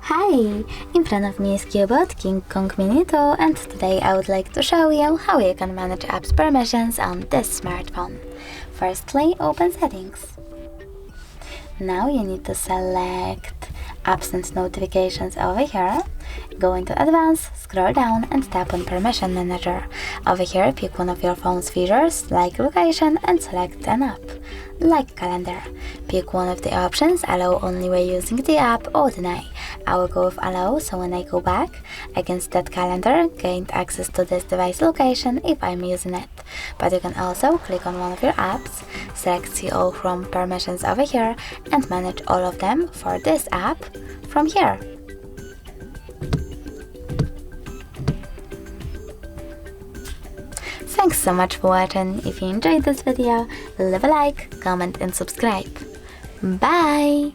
Hi! In front of me is CUBOT King Kong Mini 2, and today I would like to show you how you can manage apps permissions on this smartphone. Firstly, open Settings. Now you need to select Apps and Notifications over here. Go into Advanced, scroll down and tap on Permission Manager. Over here, pick one of your phone's features like Location and select an app, like Calendar. Pick one of the options, Allow only when using the app or Deny. I will go with Allow, so when I go back, I can see that Calendar gained access to this device location if I'm using it. But you can also click on one of your apps, select See All from Permissions over here and manage all of them for this app from here. Thanks so much for watching. If you enjoyed this video, leave a like, comment and subscribe. Bye!